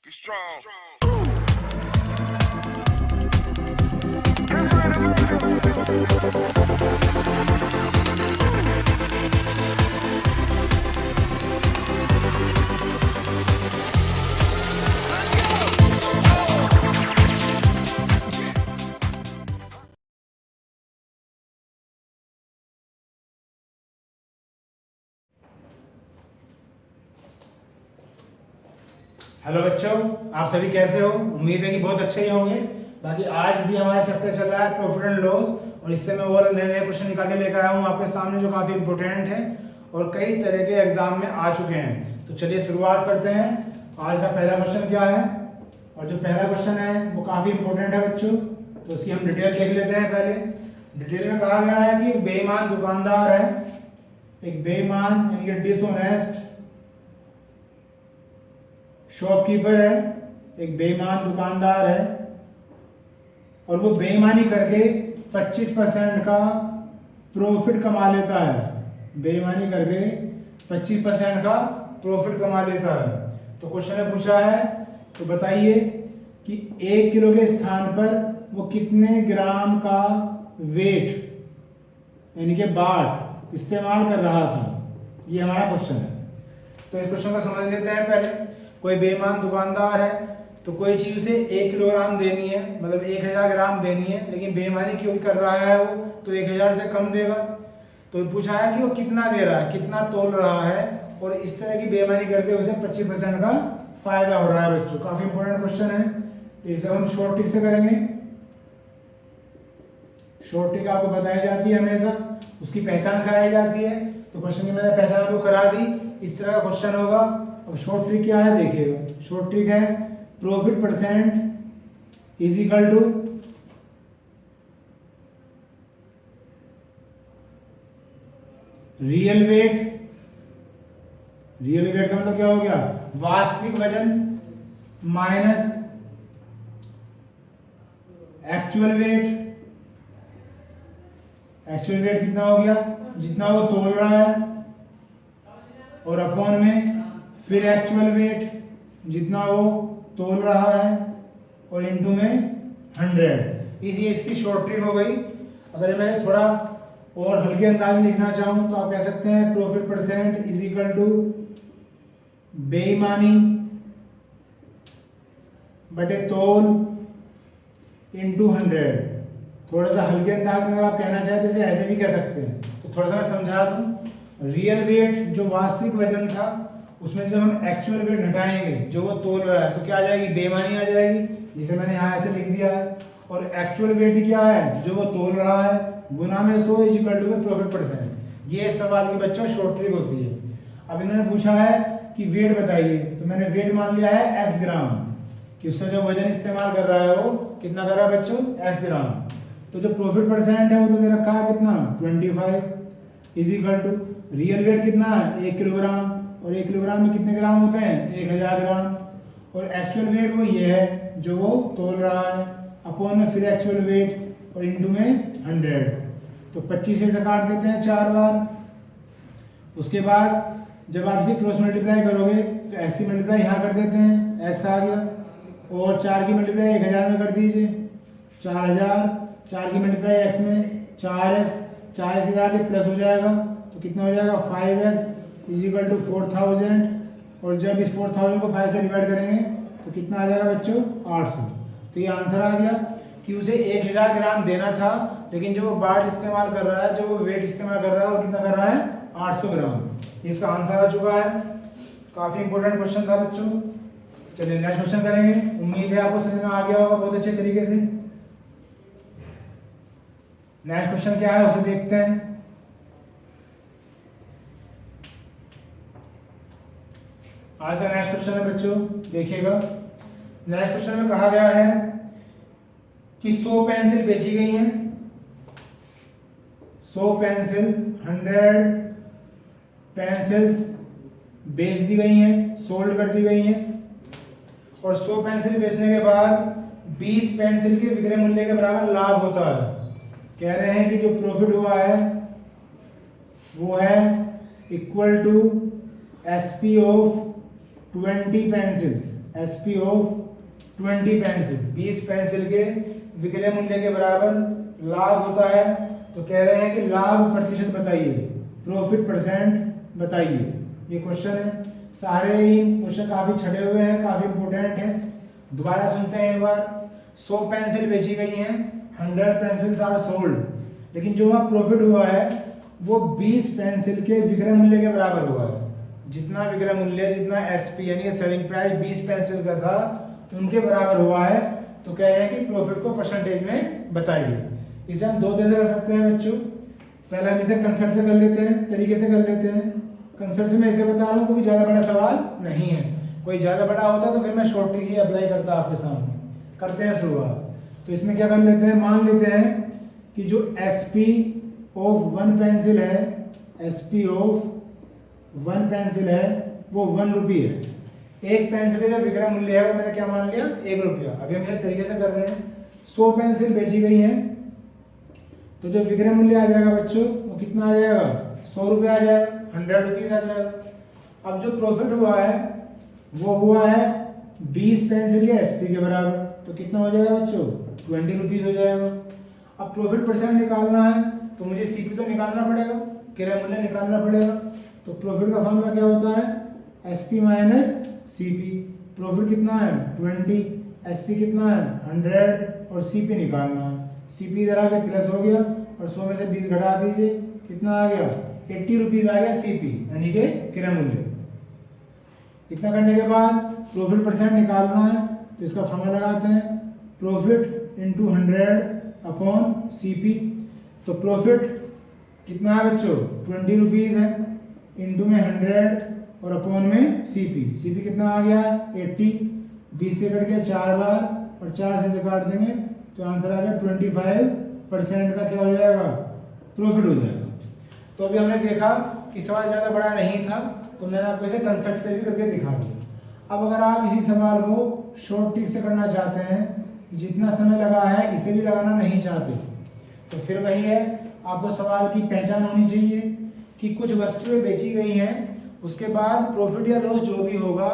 Be strong. Hello बच्चों, आप सभी कैसे हो? उम्मीद है कि बहुत अच्छे ही होंगे। बाकी आज भी हमारा चैप्टर चल रहा है प्रॉफिट एंड लॉस, और इससे मैं और नए नए क्वेश्चन निकाल के लेकर आया हूँ आपके सामने, जो काफ़ी इंपॉर्टेंट हैं और कई तरह के एग्जाम में आ चुके हैं। तो चलिए शुरुआत करते हैं। आज का पहला क्वेश्चन क्या है, और जो पहला क्वेश्चन है वो काफ़ी इंपॉर्टेंट है बच्चों, तो उसकी हम डिटेल देख लेते हैं। पहले डिटेल में कहा गया है कि एक बेईमान दुकानदार है, एक बेईमान यानी कि डिसऑनेस्ट शॉपकीपर है, एक बेईमान दुकानदार है, और वो बेईमानी करके 25% का प्रॉफिट कमा लेता है। बेईमानी करके 25% का प्रॉफिट कमा लेता है। तो क्वेश्चन में पूछा है, तो बताइए कि 1 किलो के स्थान पर वो कितने ग्राम का वेट यानी कि बाट इस्तेमाल कर रहा था। ये हमारा क्वेश्चन है। तो इस क्वेश्चन को समझ लेते हैं। पहले कोई बेईमान दुकानदार है, तो कोई चीज उसे 1 किलोग्राम देनी है, मतलब 1000 ग्राम देनी है, लेकिन बेईमानी क्यों कर रहा है वो, तो 1000 से कम देगा। तो पूछा है कि वो कितना दे रहा है, कितना तोल रहा है, और इस तरह की बेईमानी करके उसे 25% का फायदा हो रहा है। बच्चों काफी इंपॉर्टेंट क्वेश्चन है, तो इसे हम शॉर्ट ट्रिक से करेंगे। शॉर्ट ट्रिक आपको बताई जाती है, हमेशा उसकी पहचान कराई जाती है। तो क्वेश्चन की मैंने पहचान आपको करा दी, इस तरह का क्वेश्चन होगा। अब शॉर्ट ट्रिक क्या है देखिएगा। शॉर्ट ट्रिक है profit percent is equal to real weight. Real weight का मतलब क्या हो गया, वास्तविक वजन, minus actual weight. Actual weight कितना हो गया, जितना वो तोल रहा है, और अपॉन में फिर एक्चुअल वेट जितना वो तोल रहा है, और इनटू में 100। ये इसकी शॉर्ट ट्रिक हो गई। अगर मैं थोड़ा और हल्के अंदाज में लिखना चाहूं तो आप कह सकते हैं profit percent is equal to बेईमानी बटे तोल इनटू 100। थोड़ा सा हल्के अंदाज में आप कहना चाहते हैं ऐसे भी कह सकते हैं। तो थोड़ा सा मैं समझा दूं। रियल वेट जो वास्तविक वजन था, उसमें जब हम एक्चुअल वेट घटाएंगे जो वो तोल रहा है, तो क्या आ जाएगी, बेईमानी आ जाएगी, जिसे मैंने यहाँ ऐसे लिख दिया है। और एक्चुअल वेट क्या है, जो वो तोल रहा है, गुना में 100 is equal to profit percent. ये सवाल की बच्चों शॉर्ट ट्रिक होती है। अब इन्होंने पूछा है कि वेट बताइए, तो मैंने वेट मान लिया है x ग्राम, कि उसका जो वजन इस्तेमाल कर रहा है वो कितना कर रहा है बच्चों, x ग्राम। तो जो प्रॉफिट परसेंट है वो तो दे रखा है कितना, 25 is equal to real weight कितना है, 1 किलोग्राम, और 1 किलोग्राम में कितने ग्राम होते हैं, 1000 ग्राम। और एक्चुअल वेट वो ये है जो वो तोल रहा है, अपॉन में फिर एक्चुअल वेट और इनटू में 100। तो 25 से काट देते हैं 4 बार। उसके बाद जब आप इसे क्रॉस मल्टीप्लाई करोगे तो x की मल्टीप्लाई यहाँ कर देते हैं, x आ गया, और 4 की मल्टीप्लाई 1000 में कर दीजिए, 4000। 4 की मल्टीप्लाई x में 4x, 4 से आगे प्लस हो जाएगा, तो कितना हो जाएगा 5x इज इक्वल टू 4000। और जब इस 4000 को 5 से डिवाइड करेंगे तो कितना आ जाएगा बच्चों, 800। तो ये आंसर आ गया कि उसे 1000 ग्राम देना था, लेकिन जो वो बाट इस्तेमाल कर रहा है, जो वो वेट इस्तेमाल कर रहा है, वो कितना कर रहा है, 800 ग्राम। इसका आंसर आ चुका है। काफी इंपॉर्टेंट क्वेश्चन था बच्चों। चलिए नेक्स्ट क्वेश्चन करेंगे। उम्मीद है आपको समझ में आ गया होगा बहुत अच्छे तरीके से। नेक्स्ट क्वेश्चन क्या है उसे देखते हैं। आज का नेक्स्ट क्वेश्चन है बच्चों, देखिएगा। नेक्स्ट क्वेश्चन में कहा गया है कि 100 पेंसिल बेची गई हैं। 100 पेंसिल, 100 पेंसिल्स बेच दी गई हैं, सोल्ड कर दी गई हैं। और 100 पेंसिल बेचने के बाद 20 पेंसिल के विक्रय मूल्य के बराबर लाभ होता है। कह रहे हैं कि जो प्रॉफिट हुआ है वो है equal to SP of 20 pencils. SP of 20 pencil, 20 pencil के विक्रय मूल्य के बराबर लाभ होता है। तो कह रहे हैं कि लाभ प्रतिशत बताइए, प्रॉफिट परसेंट बताइए। ये क्वेश्चन है। सारे ही क्वेश्चन काफी छड़े हुए हैं, काफी इंपोर्टेंट हैं। दोबारा सुनते हैं एक बार। 100 पेंसिल बेची गई हैं, 100 पेंसिल्स आर सोल्ड, लेकिन जो वहाँ प्रॉफिट हुआ है वो 20 पेंसिल के विक्रय मूल्य के बराबर हुआ है। जितना विक्रय मूल्य, जितना SP यानी कि सेलिंग प्राइस 20 पेंसिल का था, उनके बराबर हुआ है। तो कह रहे हैं कि प्रॉफिट को परसेंटेज में बताइए। इसे हम दो तरह से कर सकते हैं बच्चों। पहले हम इसे कंसेप्ट से कर लेते हैं, तरीके से कर लेते हैं। कंसेप्ट से मैं इसे बता रहा हूँ क्योंकि ज़्यादा बड़ा सवाल नहीं है। कोई ज़्यादा बड़ा होता तो फिर मैं शॉर्ट ट्रिक ही अप्लाई करता आपके सामने। करते हैं शुरुआत। तो इसमें क्या कर लेते हैं, मान लेते हैं कि जो SP ऑफ 1 पेंसिल है, SP ऑफ 1 पेंसिल है वो 1 रुपये है। एक पेंसिल का विक्रय मूल्य है वो मैंने क्या मान लिया, 1 रुपया। अभी हम इस तरीके से कर रहे हैं। 100 पेंसिल बेची गई हैं, तो जो विक्रय मूल्य आ जाएगा बच्चों वो कितना आ जाएगा, 100 रुपये आ जाएगा, 100 रुपीज आ जाएगा। अब जो प्रॉफिट हुआ है वो हुआ है 20 पेंसिल के SP के बराबर, तो कितना हो जाएगा बच्चों, 20 रुपीज हो जाएगा। अब प्रॉफिट परसेंट निकालना है तो मुझे CP तो निकालना पड़ेगा, क्रय मूल्य निकालना पड़ेगा। तो प्रॉफिट का फॉर्मूला क्या होता है, SP माइनस CP। प्रॉफिट कितना है 20, SP कितना है 100 और CP निकालना है। CP इधर आके प्लस हो गया और 100 में से 20 घटा दीजिए, कितना आ गया 80 रुपीज आ गया CP यानी कि क्रय मूल्य। इतना करने के बाद प्रॉफिट परसेंट निकालना है तो इसका फॉर्मूला लगाते हैं, प्रॉफिट इंटू 100 अपॉन CP। तो प्रॉफिट कितना है बच्चों 20 रुपीज है, इंटू में 100 और अपॉन में CP कितना आ गया 80। 20 से कट गया 4 बार और 4 से काट देंगे तो आंसर आ गया 25% का क्या हो जाएगा, प्रॉफिट हो जाएगा। तो अभी हमने देखा कि सवाल ज़्यादा बड़ा नहीं था, तो मैंने आपको इसे कंसेप्ट से भी करके दिखा दिया। अब अगर आप इसी सवाल को शॉर्ट ट्रिक से करना चाहते हैं, जितना समय लगा है इसे भी लगाना नहीं चाहते, तो फिर वही है, आपको सवाल की पहचान होनी चाहिए कि कुछ वस्तुएं बेची गई हैं, उसके बाद प्रॉफिट या लॉस जो भी होगा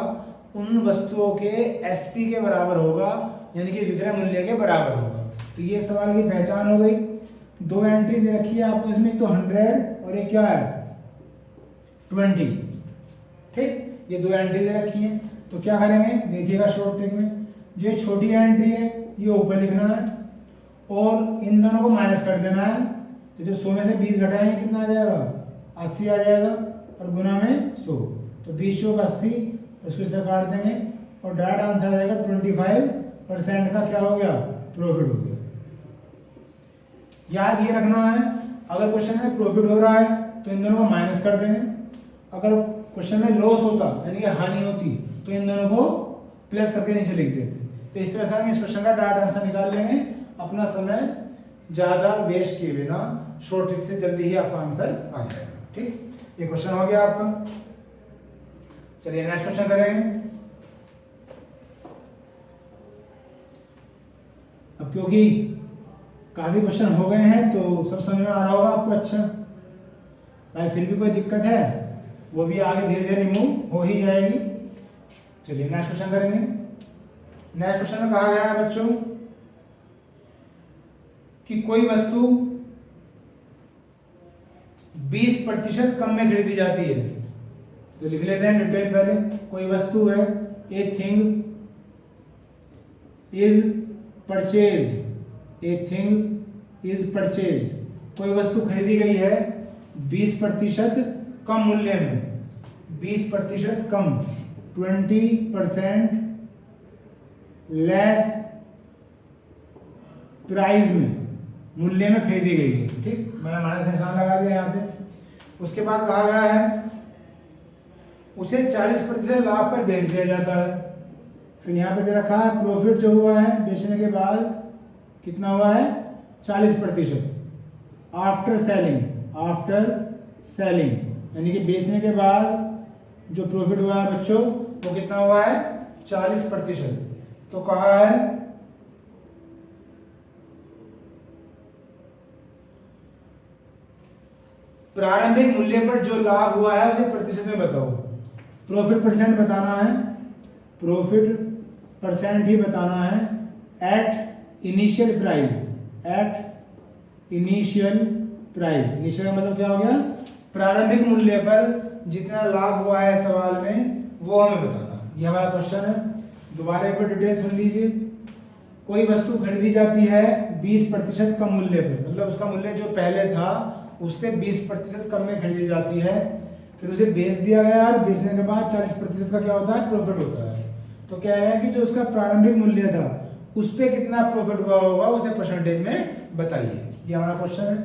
उन वस्तुओं के SP के बराबर होगा, यानी कि विक्रय मूल्य के बराबर होगा। तो ये सवाल की पहचान हो गई। 2 एंट्री दे रखी है आपको इसमें, तो 100 और एक क्या है 20। ठीक, ये 2 एंट्री दे रखी है। तो क्या करेंगे देखिएगा शॉर्ट ट्रिक में, जो छोटी एंट्री है ये ऊपर लिखना है और इन दोनों को माइनस कर देना है। तो जो 100 में से 20 घटाएंगे कितना आ जाएगा 80 आ जाएगा और गुना में 100, तो 20 चौक 80, उसको से काट देंगे और डायरेक्ट आंसर आ जाएगा 25% का क्या हो गया, प्रॉफिट हो गया। याद ये रखना है, अगर क्वेश्चन में प्रॉफिट हो रहा है तो इन दोनों को माइनस कर देंगे, अगर क्वेश्चन में लॉस होता यानी कि हानि होती तो इन दोनों को प्लस करके नीचे लिख देते। तो इस तरह से हम इस क्वेश्चन का डायरेक्ट आंसर निकाल लेंगे, अपना समय ज़्यादा वेस्ट किए बिना शॉर्ट ट्रिक से जल्दी ही आपका आंसर आ जाएगा। ठीक, ये क्वेश्चन हो गया आपका। चलिए नेक्स्ट क्वेश्चन करेंगे। अब क्योंकि काफी क्वेश्चन हो गए हैं तो सब समझ में आ रहा होगा आपको। अच्छा भाई, फिर भी कोई दिक्कत है वो भी आगे धीरे धीरे रिमूव हो ही जाएगी। चलिए नेक्स्ट क्वेश्चन करेंगे। नेक्स्ट क्वेश्चन में कहा गया है बच्चों कि कोई वस्तु 20% कम में खरीदी जाती है। तो लिख लेते हैं डिटेल पहले। कोई वस्तु है, a thing is purchased, a thing is purchased. कोई वस्तु खरीदी गई है 20% कम मूल्य में, 20% कम, 20% लेस प्राइस में, मूल्य में खरीदी गई है। ठीक, मैंने माइनस निशान लगा दिया यहाँ पे। उसके बाद कहा गया है उसे 40% लाभ पर बेच दिया जाता है। फिर यहाँ पे दे रखा है प्रॉफिट जो हुआ है बेचने के बाद कितना हुआ है 40%। आफ्टर सेलिंग, आफ्टर सेलिंग यानी कि बेचने के बाद जो प्रॉफिट हुआ है बच्चों वो कितना हुआ है 40%। तो कहा है प्रारंभिक मूल्य पर जो लाभ हुआ है उसे प्रतिशत में बताओ। प्रॉफिट परसेंट बताना है, प्रॉफिट परसेंट ही बताना है at initial price. At initial price, initial का मतलब क्या हो गया, प्रारंभिक मूल्य पर जितना लाभ हुआ है सवाल में वो हमें बताना। ये हमारा क्वेश्चन है। दोबारा एक बार डिटेल सुन लीजिए। कोई वस्तु खरीदी जाती है 20% कम मूल्य पर, मतलब उसका मूल्य जो पहले था उससे 20% कम में खरीदी जाती है, फिर उसे बेच दिया गया और बेचने के बाद 40% का क्या होता है, प्रॉफिट होता है। तो कह रहे हैं कि जो उसका प्रारंभिक मूल्य था उस पर कितना प्रॉफिट हुआ होगा उसे परसेंटेज में बताइए। ये हमारा क्वेश्चन है।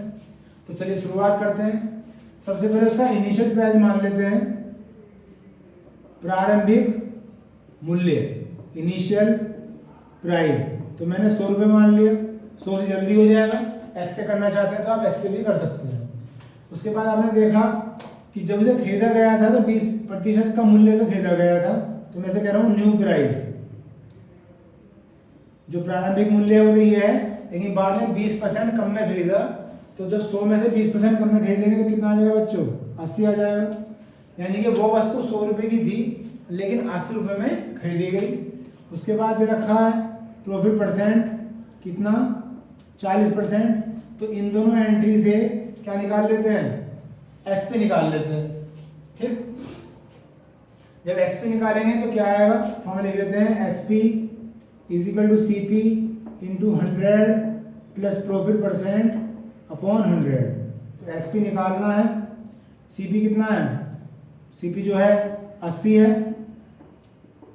तो चलिए शुरुआत करते हैं। सबसे पहले उसका इनिशियल प्राइस मान लेते हैं, प्रारंभिक मूल्य, इनिशियल प्राइस। तो मैंने 100 रुपये मान लिया, 100 से जल्दी हो जाएगा। एक्स से करना चाहते हैं तो आप एक्स से भी कर सकते हैं। उसके बाद आपने देखा कि जब उसे खरीदा गया था तो 20% का मूल्य पे खरीदा गया था, तो मैं से कह रहा हूँ न्यू प्राइस। जो प्रारंभिक मूल्य है वो तो ये है, लेकिन बाद में 20% कम में खरीदा, तो जब 100 में से 20% कम में खरीदेंगे तो कितना आ जाएगा बच्चों, 80 आ जाएगा। यानी कि वो वस्तु 100 रुपये की थी लेकिन 80 रुपये में खरीदी गई। उसके बाद दे रखा है प्रॉफिट परसेंट कितना, 40%। तो इन दोनों एंट्री से क्या निकाल लेते हैं, एसपी निकाल लेते हैं। ठीक, जब एसपी निकालेंगे तो क्या आएगा, फॉर्मूला लिख लेते हैं, SP is equal to CP into 100 plus profit percent upon 100। तो एसपी निकालना है, सीपी कितना है, सीपी जो है 80 है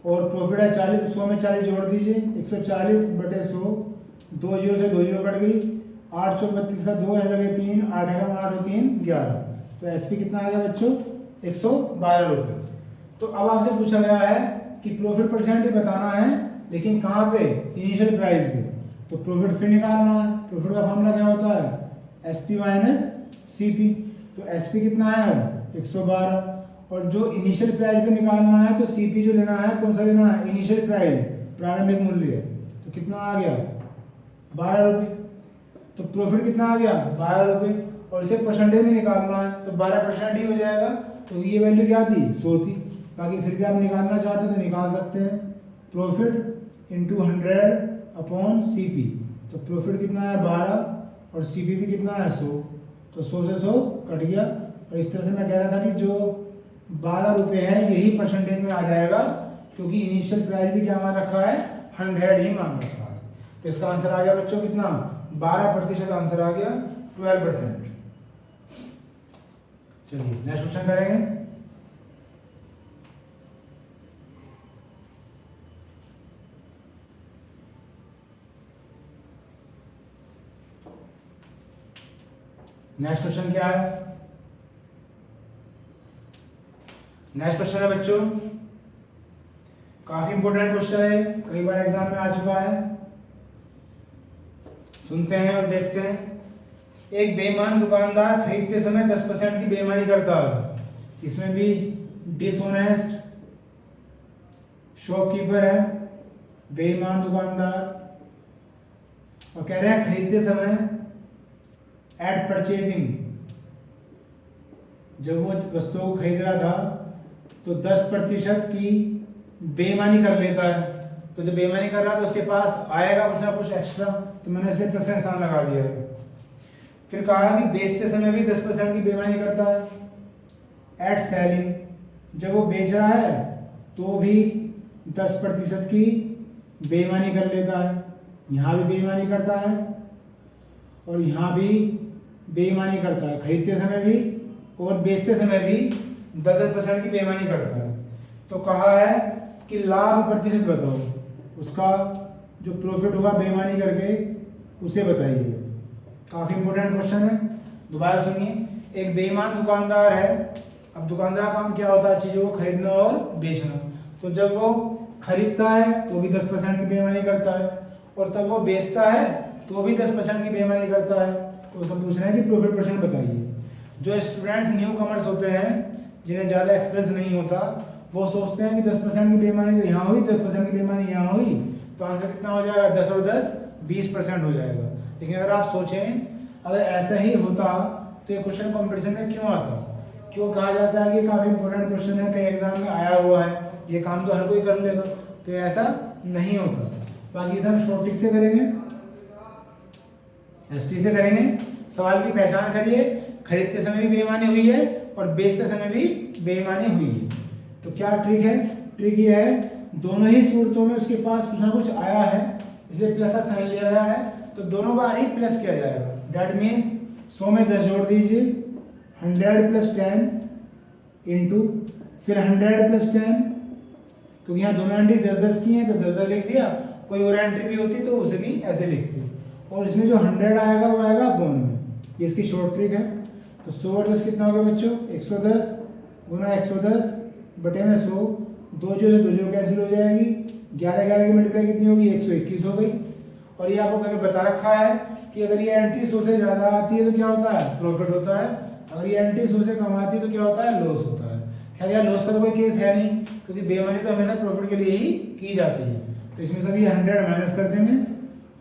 और प्रॉफिट है 40, तो 100 में 40 जोड़ दीजिए, 140 बटे 100, 2 जीरो से 2 जीरो कट गई, 8 चौक 32 का 2 है लगे 3, 8 है 8 और 3 11। तो एसपी कितना आ गया बच्चों, 112 रुपये। तो अब आपसे पूछा गया है कि प्रॉफिट परसेंट ही बताना है, लेकिन कहाँ पे, इनिशियल प्राइस पे। तो प्रॉफिट फिर निकालना है। प्रॉफिट का फॉर्मूला क्या होता है, एसपी माइनस सीपी। तो एसपी कितना है, 112, और जो इनिशियल प्राइस पे निकालना है तो सीपी जो लेना है, कौन सा लेना है, इनिशियल प्राइस, प्रारंभिक मूल्य। तो कितना आ गया, 12 रुपये। तो प्रॉफिट कितना आ गया, 12 रुपये, और इसे परसेंटेज में निकालना है तो 12% ही हो जाएगा। तो ये वैल्यू क्या थी, 100 थी। बाकी फिर भी आप निकालना चाहते हैं तो निकाल सकते हैं, प्रॉफिट इंटू 100 अपॉन सीपी। तो प्रॉफिट कितना है 12 और सीपी भी कितना है 100, तो 100 से 100 कट गया। और इस तरह से मैं कह रहा था कि जो 12 रुपये है यही परसेंटेज में आ जाएगा, क्योंकि इनिशियल प्राइस भी क्या मान रखा है, 100 ही मान रखा है। तो इसका आंसर आ गया बच्चों कितना, 12% आंसर आ गया, 12%। चलिए नेक्स्ट क्वेश्चन करेंगे। नेक्स्ट क्वेश्चन क्या है, नेक्स्ट क्वेश्चन है बच्चों, काफी इंपोर्टेंट क्वेश्चन है, कई बार एग्जाम में आ चुका है। सुनते हैं और देखते हैं। एक बेईमान दुकानदार खरीदते समय 10% की बेईमानी करता है। इसमें भी डिसऑनेस्ट शॉपकीपर है, बेईमान दुकानदार, और कह रहे हैं खरीदते समय एट परचेजिंग, जब वो वस्तु को खरीद रहा था तो 10% की बेईमानी कर लेता है। तो जब बेईमानी कर रहा था उसके पास आएगा कुछ ना कुछ एक्स्ट्रा, तो मैंने इसलिए प्लस का निशान लगा दिया है। फिर कहा कि बेचते समय भी 10% की बेईमानी करता है। एट सेलिंग, जब वो बेच रहा है तो भी 10% की बेईमानी कर लेता है। यहाँ भी बेईमानी करता है और यहाँ भी बेईमानी करता है, खरीदते समय भी और बेचते समय भी 10% की बेईमानी करता है। तो कहा है कि लाभ प्रतिशत बताओ, उसका जो प्रॉफिट होगा बेईमानी करके उसे बताइए। काफ़ी इंपॉर्टेंट क्वेश्चन है, दोबारा सुनिए। एक बेईमान दुकानदार है। अब दुकानदार का काम क्या होता है, चीज़ों को खरीदना और बेचना। तो जब वो खरीदता है तो भी 10% की बेईमानी करता है, और तब वो बेचता है तो भी 10% की बेईमानी करता है। तो सब पूछ रहे हैं कि प्रॉफिट परसेंट बताइए। जो स्टूडेंट्स न्यू कमर्स होते हैं, जिन्हें ज़्यादा एक्सपीरियंस नहीं होता, वो सोचते हैं कि 10% की बेईमानी तो यहाँ हुई, 10% की बेईमानी यहाँ हुई, तो आंसर कितना हो जाएगा, 10 और 10 20% हो जाएगा। लेकिन अगर आप सोचें, अगर ऐसा ही होता तो ये क्वेश्चन कॉम्पिटिशन में क्यों आता, क्यों कहा जाता है कि काफ़ी इंपॉर्टेंट क्वेश्चन है, कई एग्जाम में आया हुआ है, ये काम तो हर कोई कर लेगा, तो ऐसा नहीं होता। बाकी सब शॉर्ट ट्रिक से करेंगे, एसटी से करेंगे। सवाल की पहचान करिए, खरीदते समय भी बेईमानी हुई है और बेचते समय भी बेईमानी हुई है। तो क्या ट्रिक है? ट्रिक ये है, दोनों ही सूरतों में उसके पास कुछ ना कुछ आया है, इसलिए प्लस का साइन लिया गया है, तो दोनों बार ही प्लस किया जाएगा। दैट मीन्स 100 में 10 जोड़ दीजिए, 100 + 10 इंटू फिर 100 + 10, क्योंकि यहाँ दोनों एंट्री 10-10 की हैं तो 10 लिख दिया। कोई और एंट्री भी होती तो उसे भी ऐसे लिखते, और इसमें जो 100 आएगा वो आएगा अपॉन में। ये इसकी शॉर्ट ट्रिक है। तो 100 और 10 कितना हो गया बच्चों? 110 गुना 110 बटे में 100, 2 जो 2 जो कैंसिल हो जाएगी, 11 की मल्टीप्लाई कितनी होगी? 121 हो गई। और ये आपको कभी बता रखा है कि अगर ये एंट्री 100 से ज़्यादा आती है तो क्या होता है? प्रॉफिट होता है। अगर ये एंट्री 100 से कम आती है तो क्या होता है? लॉस होता है। खैर यार लॉस का तो कोई केस है नहीं, क्योंकि बेईमानी तो हमेशा प्रॉफिट के लिए ही की जाती है। तो इसमें से ये 100 माइनस कर देंगे,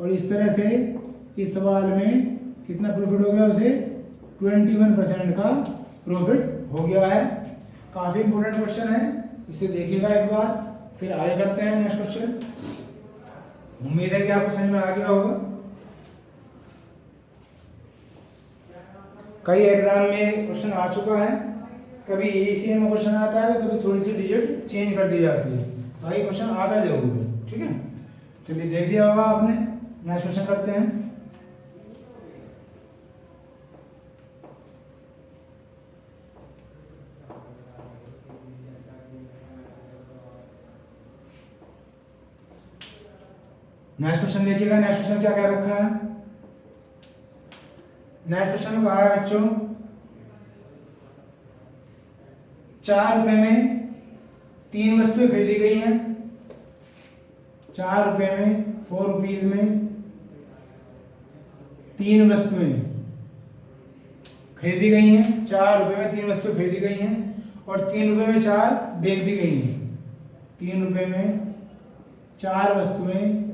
और इस तरह से इस सवाल में कितना प्रॉफिट हो गया? उसे 21% का प्रॉफिट हो गया है। काफ़ी इंपॉर्टेंट क्वेश्चन है, इसे देखिएगा एक बार, फिर आगे करते हैं नेक्स्ट क्वेश्चन। उम्मीद है कि आपको समझ में आ गया होगा। कई एग्जाम में क्वेश्चन आ चुका है, कभी एसीएम में क्वेश्चन आता है, कभी थोड़ी सी डिजिट चेंज कर दी जाती है, भाई क्वेश्चन आता जरूर है। ठीक है, चलिए देख लिया होगा आपने। नेक्स्ट क्वेश्चन करते हैं। नेक्स्ट क्वेश्चन देखिएगा। नेक्स्ट क्वेश्चन क्या कह रखा है? नेक्स्ट क्वेश्चन में कहा है बच्चों, 4 रुपए में 3 वस्तुएं खरीदी गई हैं। 4 रुपए में, 4 रुपीज में 3 वस्तुएं खरीदी गई हैं। 4 रुपए में 3 वस्तुएं खरीदी गई हैं और 3 रुपए में 4 बेच दी गई हैं। 3 रुपए में 4 वस्तुएं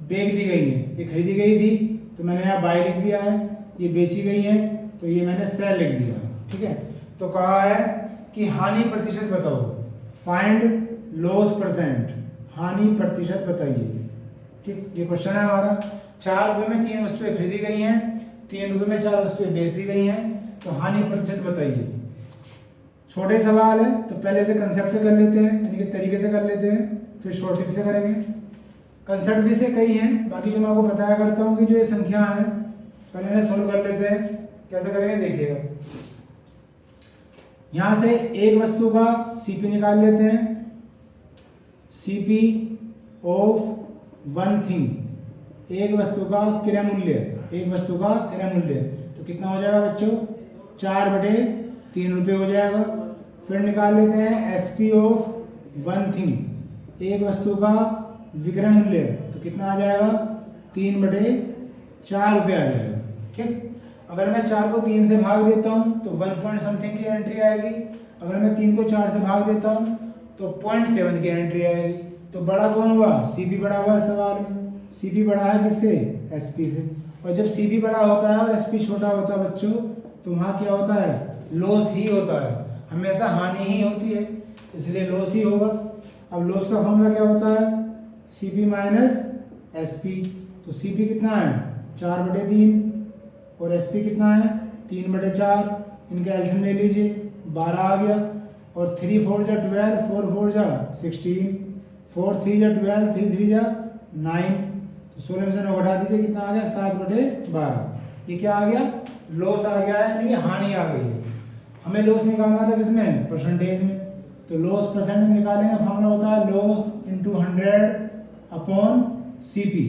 बेच दी गई हैं। ये खरीदी गई थी तो मैंने यहाँ बाय लिख दिया है, ये बेची गई है तो ये मैंने सेल लिख दिया। ठीक है, तो कहा है कि हानि प्रतिशत बताओ, फाइंड लॉस परसेंट, हानि प्रतिशत बताइए। ठीक, ये क्वेश्चन है हमारा। 4 रुपए में 3 वस्तुएं खरीदी गई हैं, 3 रुपए में 4 वस्तुएं बेच दी गई हैं, तो हानि प्रतिशत बताइए। छोटे सवाल है तो पहले से कंसेप्ट से कर लेते हैं, यानी कि तरीके से कर लेते हैं, फिर शॉर्ट ट्रिक से करेंगे। कंसेप्ट भी से कई हैं, बाकी जो मैं आपको बताया करता हूँ कि जो ये संख्या है पहले इन्हें सोल्व कर लेते हैं। कैसे करेंगे देखिएगा। यहां से एक वस्तु का सीपी निकाल लेते हैं, सीपी ऑफ वन थिंग, एक वस्तु का क्रय मूल्य, एक वस्तु का क्रय मूल्य, तो कितना हो जाएगा बच्चों? 4/3 रुपये हो जाएगा। फिर निकाल लेते हैं एसपी ऑफ वन थिंग, एक वस्तु का विक्रय मूल्य, तो कितना आ जाएगा? 3/4 रुपये आ जाएगा। ठीक, अगर मैं 4 को 3 से भाग देता हूँ तो 1 पॉइंट समथिंग की एंट्री आएगी। अगर मैं 3 को 4 से भाग देता हूँ तो 0.7 की एंट्री आएगी। तो बड़ा कौन हुआ? सीपी बड़ा हुआ सवाल में। सीपी बड़ा है किससे? एसपी से। और जब सीपी बड़ा होता है और एसपी छोटा होता है बच्चों, तो वहाँ क्या होता है? लॉस ही होता है, हमेशा हानि ही होती है, इसलिए लॉस ही होगा। अब लॉस का फॉर्मूला क्या होता है? CP minus SP. तो सीपी कितना है? 4/3 और एसपी कितना है? 3/4। इनका एलसीएम ले लीजिए, 12 आ गया। और 3 4 जा 12, 4 4 जा 16, 4 3 जा 12, 3 3 जा 9। तो 16 में से 9 घटा दीजिए, कितना आ गया? 7/12। ये क्या आ गया? लॉस आ गया है, यानी कि हानि आ गई है। हमें लॉस निकालना था किसमें? परसेंटेज में। तो लॉस परसेंटेज निकालेंगे, फॉर्मूला होता है लॉस इंटू 100 अपॉन सीपी।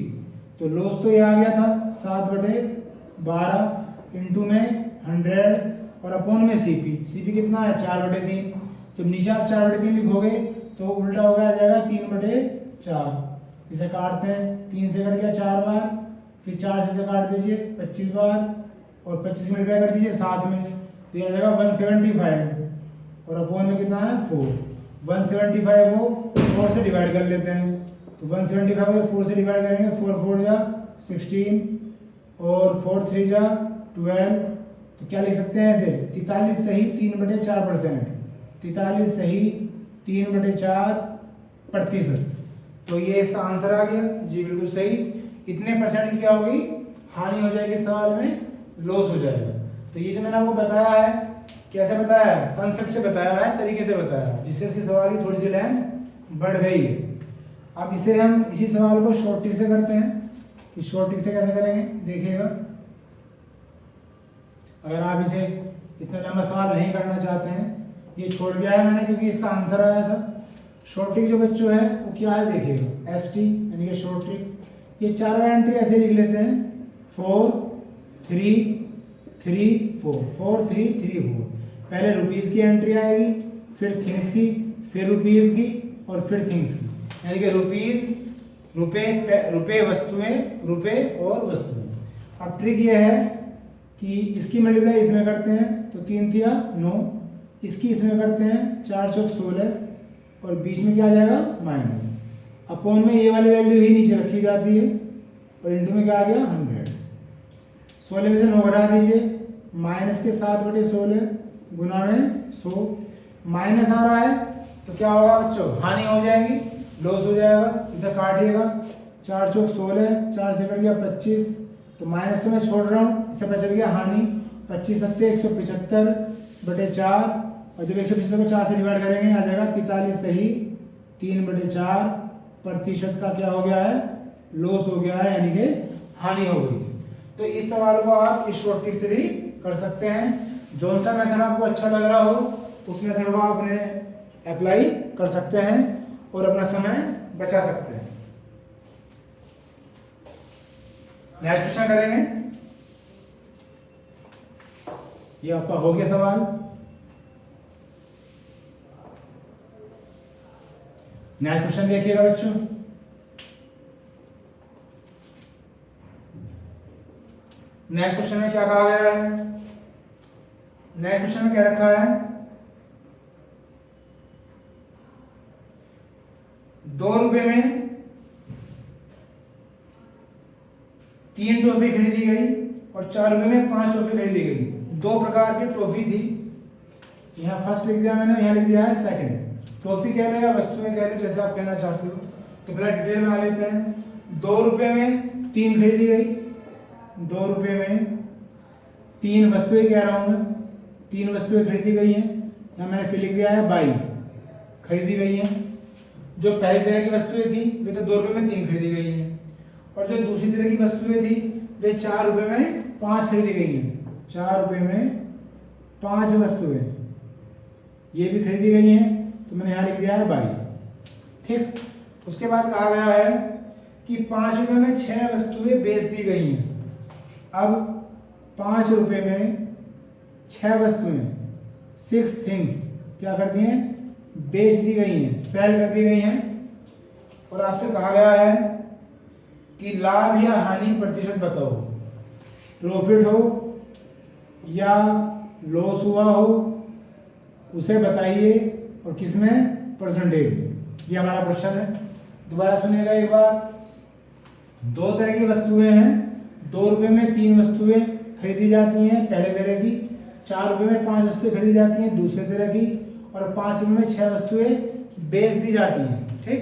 तो लॉस तो ये आ गया था 7/12 इंटू में 100 और अपॉन में सीपी। सीपी कितना है? 4/3। तो नीचे आप 4/3 लिखोगे तो उल्टा हो गया, आ जाएगा 3/4। इसे काटते हैं, 3 से कट गया 4 बार, फिर 4 से काट दीजिए 25 बार, और 25 मल्टीप्लाई कर दीजिए 7 में, तो ये आ जाएगा 175। और अपॉन में कितना है? 4। 175 को 4 से डिवाइड कर लेते हैं, तो 175 को 4 से डिवाइड करेंगे, 4 4 जा 16 और 4 3 जा 12। तो क्या लिख सकते हैं ऐसे? 43 सही 3/4%। 43 सही 3/4%। तो ये इसका आंसर आ गया जी, बिल्कुल सही। इतने परसेंट की क्या होगी, हानि हो जाएगी, सवाल में लॉस हो जाएगा। तो ये जो मैंने आपको बताया है, कैसे बताया है, कंसेप्ट से बताया है, तरीके से बताया है, जिससे इसकी सवाल की थोड़ी सी लेंथ बढ़ गई है। अब इसे हम इसी सवाल को शॉर्ट ट्रिक से करते हैं कि शॉर्ट ट्रिक से कैसे करेंगे देखिएगा। अगर आप इसे इतना लंबा सवाल नहीं करना चाहते हैं, ये छोड़ दिया है मैंने क्योंकि इसका आंसर आया था। शॉर्ट ट्रिक जो बच्चों है वो क्या है देखिएगा, एस टी यानी कि शॉर्ट ट्रिक। ये चारों एंट्री ऐसे लिख लेते हैं 4 3 3 4 4 3 3 4। पहले रुपीस की एंट्री आएगी, फिर थिंग्स की, फिर रुपीस की और फिर थिंग्स की, यानी कि रुपीस, रुपए वस्तुएं, रुपए और वस्तुएं। अब ट्रिक ये है कि इसकी मल्टीप्लाई इसमें करते हैं तो 3 थिया 9, इसकी इसमें करते हैं 4 चौक 16 और बीच में क्या आ जाएगा माइनस। अपॉन में ये वाली वैल्यू ही नीचे रखी जाती है और इंटू में क्या आ गया 100। 16 में से 9 घटा दीजिए, माइनस के 7/16 गुना में 100। माइनस आ रहा है तो क्या होगा बच्चों, हानि हो जाएगी, लॉस हो जाएगा। इसे काटिएगा, 4 चौक 16, 4 से कट गया 25, तो माइनस तो मैं छोड़ रहा हूँ, इससे बच गया हानि। 25 सत्ते 175/4 और जब 175 को 4 से डिवाइड करेंगे आ जाएगा 43 सही 3/4 प्रतिशत का क्या हो गया है, लॉस हो गया है, यानी कि हानि हो गई। तो इस सवाल को आप इस शॉर्ट ट्रिक से भी कर सकते हैं। जो सा मेथड आपको अच्छा लग रहा हो उस मेथड को आप अपने अप्लाई कर सकते हैं और अपना समय बचा सकते हैं। नेक्स्ट क्वेश्चन करेंगे, ये आपका हो गया सवाल। नेक्स्ट क्वेश्चन देखिएगा बच्चों, नेक्स्ट क्वेश्चन में क्या कहा गया है, नेक्स्ट क्वेश्चन में क्या रखा है, 2 रुपए में 3 टॉफी खरीदी गई और 4 रुपए में 5 टॉफी खरीदी गई। 2 प्रकार की टॉफी थी, यहाँ फर्स्ट लिख दिया मैंने, यहाँ लिख दिया है सेकंड। टॉफी कह लो या वस्तुएं कह लो, जैसे आप कहना चाहते हो। तो पहले डिटेल में आ लेते हैं। 2 रुपए में 3 खरीदी गई, 2 रुपए में 3 वस्तुएं कह रहा हूं मैं, 3 वस्तुएं खरीदी गई हैं। यहाँ मैंने फिर लिख दिया है बाई, खरीदी गई हैं। जो पहली तरह की वस्तुएं थी वे तो 2 रुपए में 3 खरीदी गई हैं, और जो दूसरी तरह की वस्तुएं थी वे 4 रुपए में 5 खरीदी गई हैं। 4 रुपए में 5 वस्तुएं ये भी खरीदी गई हैं, तो मैंने यहाँ लिख दिया है बाई। ठीक, उसके बाद कहा गया है कि 5 रुपए में 6 वस्तुएं बेच दी गई हैं। अब 5 रुपए में 6 वस्तुएं 6 थिंग्स क्या कर दी हैं, बेच दी गई हैं, सेल कर दी गई हैं। और आपसे कहा गया है कि लाभ या हानि प्रतिशत बताओ, प्रॉफिट हो या लॉस हुआ हो उसे बताइए और किसमें परसेंटेज। ये हमारा क्वेश्चन है, दोबारा सुनिएगा एक बार। 2 तरह की वस्तुएं हैं, 2 रुपए में 3 वस्तुएं खरीदी जाती हैं पहले तरह की, 4 रुपए में 5 वस्तुएं खरीदी जाती हैं दूसरे तरह की, और 5 रुपए में 6 वस्तुएं बेच दी जाती हैं। ठीक,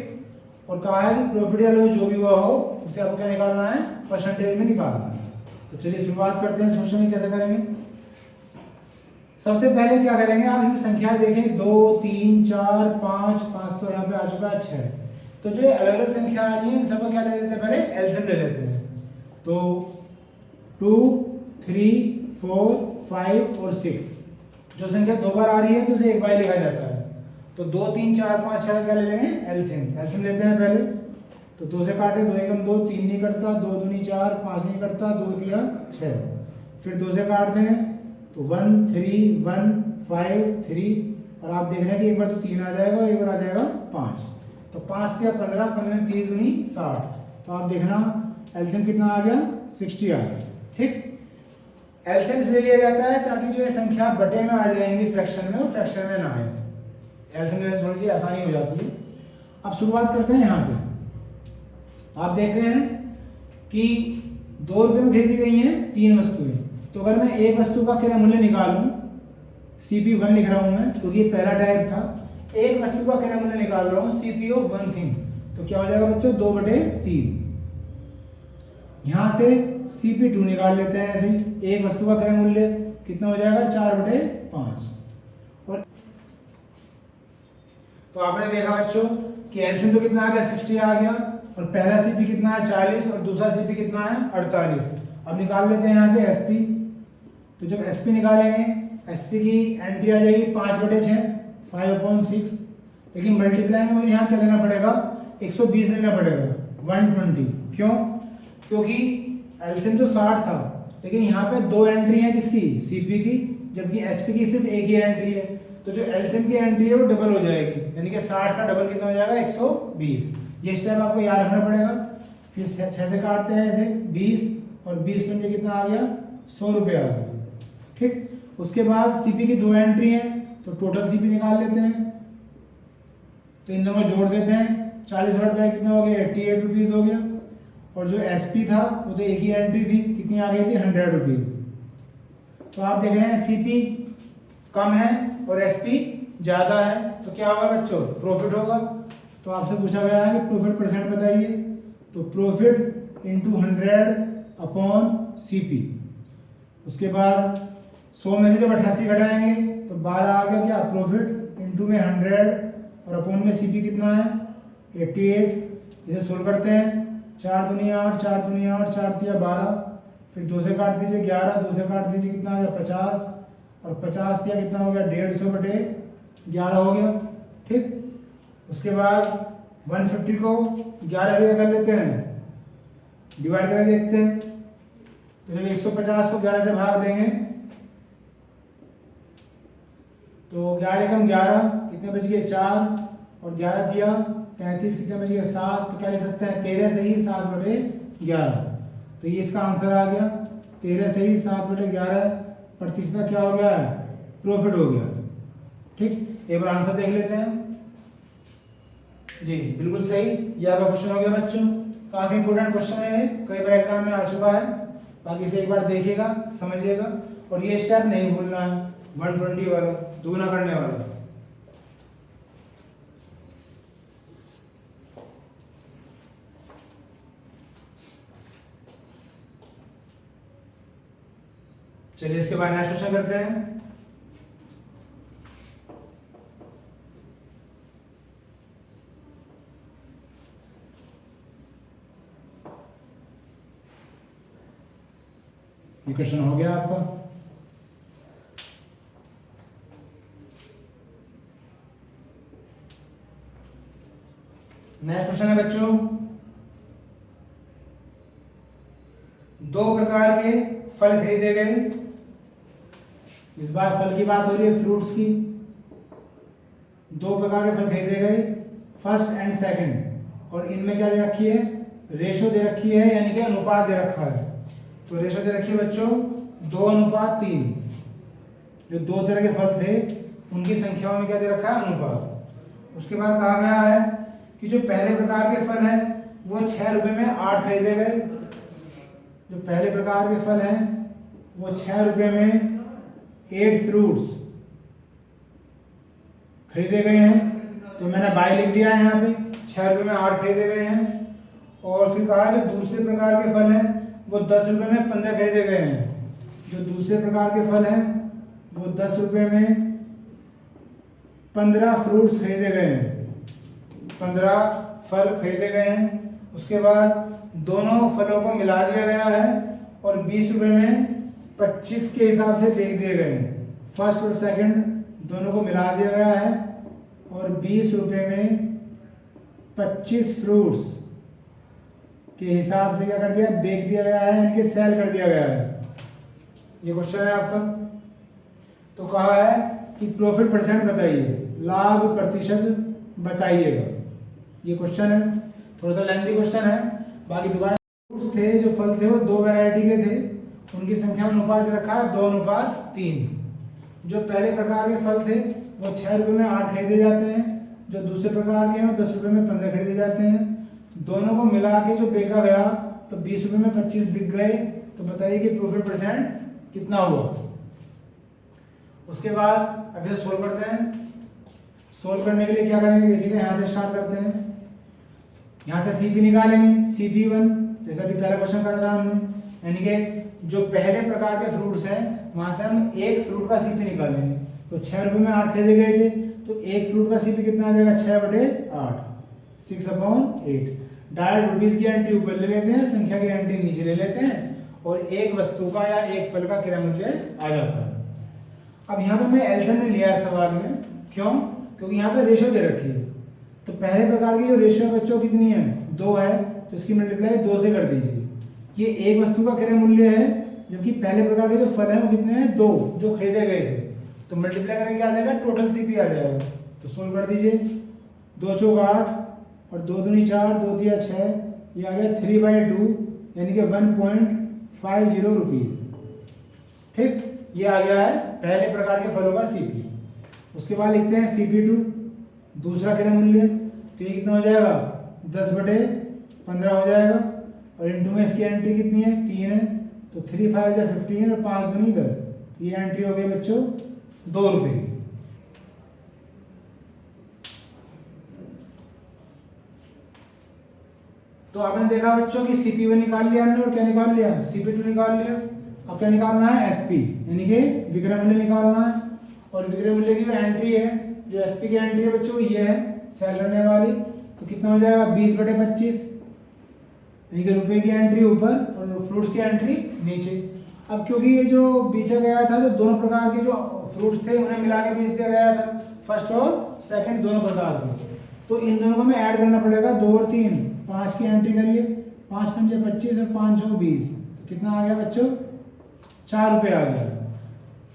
और कहा है कि प्रॉफिट या लॉस जो भी हुआ हो उसे आपको क्या निकालना है, परसेंटेज में निकालना है। तो चलिए शुरुआत करते हैं, क्वेश्चन कैसे करेंगे। सबसे पहले क्या करेंगे, आप इनकी संख्या देखें, 2 3 4 5 5 तो यहाँ पे आ चुका है 6। तो जो अलग अलग संख्या आ रही है इन सबको क्या ले लेते हैं, पहले एलसीएम ले लेते हैं। तो 2 3 4 5 और 6 जो संख्या 2 बार आ रही है तो उसे 1 बार लिखा जाता है। तो 2 3 4 5 6 क्या ले लेंगे, एलसीएम। एलसीएम लेते हैं पहले, तो 2 से काटे 2 एकम 2, 3 नहीं कटता, 2 दूनी 4, 5 नहीं कटता, 2 दिया 6। फिर 2 से काट देंगे तो 1 3 1 5 3, और आप देख रहे हैं कि एक बार तो 3 आ जाएगा, एक बार आ जाएगा 5। तो 5 दिया 15, 15 30 दूनी 60। तो आप देखना एलसीएम कितना आ गया, 60 आ गया। ठीक, एलसीएम इसलिए लिया जाता है ताकि जो ये संख्या बटे में आ जाएंगी फ्रैक्शन में, वो फ्रैक्शन में ना आए। एलसीएम लेने से थोड़ी सी आसानी हो जाती है। अब शुरुआत करते हैं यहाँ से। आप देख रहे हैं कि 2 रुपए में खरीदी गई हैं 3 वस्तुएं। तो अगर मैं एक वस्तु का क्रय मूल्य निकालूं, CP1 लिख रहा हूं मैं क्योंकि ये पहला टाइप था। एक वस्तु का क्रय मूल्य निकाल रहा हूं, CP of 1 थिंग। तो क्या हो जाएगा बच्चों 2/3। यहाँ से CP2 निकाल लेते हैं ऐसे ही। एक वस्तु का क्रय मूल्य कितना हो जाएगा 4/5। और तो आपने देखा बच्चों कि एलसीएम तो कितना आ गया 60 आ गया, और पहला CP कितना है 40 और दूसरा CP कितना है 48। अब निकाल लेते हैं यहाँ से SP। तो जब SP निकालेंगे SP की एंट्री आ जाएगी 5/6 5/6, लेकिन मल्टीप्लाई में मुझे यहाँ क्या लेना पड़ेगा 120 लेना पड़ेगा 120। क्यों? क्योंकि एलसीएम तो 60 था, लेकिन यहाँ पे दो एंट्री है किसकी CP की, जबकि SP की सिर्फ एक ही एंट्री है। तो जो एलसीएम की एंट्री है वो डबल हो जाएगी, यानी कि 60 का डबल कितना हो जाएगा 120। ये स्टेप आपको याद रखना पड़ेगा। फिर 6 से काटते हैं ऐसे 20, और 20 पंजे कितना आ गया 100 रुपये आ गया। ठीक, उसके बाद CP की दो एंट्री है, तो टोटल CP निकाल लेते हैं। तो इन दोनों जोड़ देते हैं, 40 और 48 कितना हो गया 88 रुपीज़ हो गया। और जो SP था वो तो एक ही एंट्री थी, कितनी आ गई थी 100 रुपीज़। तो आप देख रहे हैं CP कम है और SP ज़्यादा है, तो क्या होगा बच्चों प्रॉफिट होगा। तो आपसे पूछा गया है कि प्रॉफिट परसेंट बताइए, तो प्रॉफिट इंटू 100/CP। उसके बाद 100 में से जब 88 घटाएंगे तो 12 आ गया क्या प्रॉफिट, इंटू में 100 और अपॉन में CP कितना है 88। इसे सोल्व करते हैं, 4 दूनी 8 4 दूनी 8 4 तिया 12, फिर 2 से काट दीजिए 11, 2 से काट दीजिए कितना आ गया 50, और 50 तिया कितना हो गया 150/11 हो गया। ठीक, उसके बाद 150 को 11 से कर लेते हैं, डिवाइड करके देखते हैं। तो जब 150 को 11 से भाग देंगे तो 11 कम 11 कितने बच गए 4, और 11 दिया 35 कितने बच गए 7। तो क्या लिख सकते हैं 13 से ही 7/11। तो ये इसका आंसर आ गया 13 से ही 7/11 प्रतिशत क्या हो गया प्रॉफिट हो गया। ठीक, एक बार आंसर देख लेते हैं। जी बिल्कुल सही, ये आपका क्वेश्चन हो गया बच्चों। काफी इंपोर्टेंट क्वेश्चन है, कई बार एग्जाम में आ चुका है। बाकी इसे एक बार देखिएगा समझिएगा, और ये स्टेप नहीं भूलना है 120 वाला दूना करने वाला। चलिए इसके बाद नेक्स्ट क्वेश्चन करते हैं। ये क्वेश्चन हो गया आपका। नेक्स्ट क्वेश्चन है बच्चों, दो प्रकार के फल खरीदे गए। इस बार फल की बात हो रही है फ्रूट्स की। दो प्रकार के फल खरीदे गए, फर्स्ट एंड सेकंड, और इनमें क्या दे रखी है रेशो दे रखी है, यानी कि अनुपात दे रखा है। तो रेशो दे रखी है बच्चों 2:3। जो दो तरह के फल थे उनकी संख्याओं में क्या दे रखा है अनुपात। उसके बाद कहा गया है कि जो पहले प्रकार के फल हैं वो 6 रुपये में 8 खरीदे गए। जो पहले प्रकार के फल हैं वो 6 रुपये में 8 फ्रूट्स खरीदे गए हैं। तो मैंने बाय लिख दिया है यहाँ पे, 6 रुपये में 8 खरीदे गए हैं। और फिर कहा जो दूसरे प्रकार के फल हैं वो 10 रुपये में 15 खरीदे गए हैं। जो दूसरे प्रकार के फल हैं वो 10 रुपये में 15 फ्रूट्स खरीदे गए हैं, 15 फल खरीदे गए हैं। उसके बाद दोनों फलों को मिला दिया गया है और 20 रुपये में 25 के हिसाब से बेच दिए गए हैं। फर्स्ट और सेकंड दोनों को मिला दिया गया है और 20 रुपये में 25 फ्रूट्स के हिसाब से क्या कर दिया बेच दिया गया है, यानी कि सेल कर दिया गया है। ये क्वेश्चन है आपका। तो कहा है कि प्रॉफिट परसेंट बताइए, लाभ प्रतिशत बताइएगा। ये क्वेश्चन है, थोड़ा सा लेंथी क्वेश्चन है। बाकी दोबारा फ्रूट्स थे, जो फल थे वो 2 वैरायटी के थे, उनकी संख्या में अनुपात रखा है 2:3। जो पहले प्रकार के फल थे वो 6 रुपये में 8 खरीदे जाते हैं। जो दूसरे प्रकार के हैं वो 10 रुपये में 15 खरीदे जाते हैं। दोनों को मिला के जो बेचा गया तो 20 रुपये में 25 बिक गए। तो बताइए कि प्रॉफिट परसेंट कितना हुआ। उसके बाद अब इसे सोल्व करते हैं। सोल्व करने के लिए क्या करेंगे देखिएगा, यहाँ से स्टार्ट करते हैं। यहाँ से CP निकालेंगे, CP1, जैसा कि पहला क्वेश्चन करा था हमने, यानी कि जो पहले प्रकार के फ्रूट्स हैं वहाँ से हम एक फ्रूट का CP निकालेंगे। तो 6 रुपये में 8 खरीदे गए थे, तो एक फ्रूट का CP कितना आ जाएगा, 6/8, 6/8। डायरेक्ट रुपीज़ की एंट्री ऊपर ले लेते हैं, संख्या की एंट्री नीचे ले लेते हैं, और एक वस्तु का या एक फल का क्रय मूल्य आ जाता है। अब यहाँ पे मैं एलसीएम नहीं लिया है सवाल में, क्यों? क्योंकि यहाँ पे रेशियो दे रखी है। तो पहले प्रकार की जो रेशियो बच्चों कितनी है, 2 है, तो इसकी मल्टीप्लाई 2 से कर दीजिए। ये एक वस्तु का क्रय मूल्य है, जबकि पहले प्रकार के जो फल हैं वो कितने हैं, 2 जो खरीदे गए थे। तो मल्टीप्लाई करेंगे क्या आ जाएगा, टोटल CP आ जाएगा। तो सोल्व कर दीजिए, 2 चौक 8 और 2 दूनी 4, 2 तिया 6, ये आ गया 3/2, यानी कि 1.50 रुपीज़। ठीक, ये आ गया है पहले प्रकार के फलों का CP। उसके बाद लिखते हैं CP2, दूसरा क्रय मूल्य। तो ये कितना हो जाएगा, 10/15 हो जाएगा, और इंटू में इसकी एंट्री कितनी है, 3 है, तो 3 5 या 15 और 5 दूनी 10। तो ये एंट्री हो गई बच्चों 2 रुपये की। तो आपने देखा बच्चों कि CP1 निकाल लिया हमने, और क्या निकाल लिया, CP2 निकाल लिया। अब क्या निकालना है, SP, यानी कि विक्रय मूल्य निकालना है। और विक्रय मूल्य की जो एंट्री है, जो SP की एंट्री है बच्चों, ये है सेल करने वाली। तो कितना हो जाएगा, 20/25, यानी कि रुपए की एंट्री ऊपर और फ्रूट्स की एंट्री नीचे। अब क्योंकि ये जो बेचा गया था, तो दोनों प्रकार के जो फ्रूट्स थे उन्हें मिला के बेच दिया गया था, फर्स्ट और सेकंड दोनों प्रकार के। तो इन दोनों को हमें ऐड करना पड़ेगा, 2 और 3, 5 की एंट्री करिए, 5 पंचे 25 और 5 चौक 20। तो कितना आ गया बच्चों, 4 रुपये आ गया।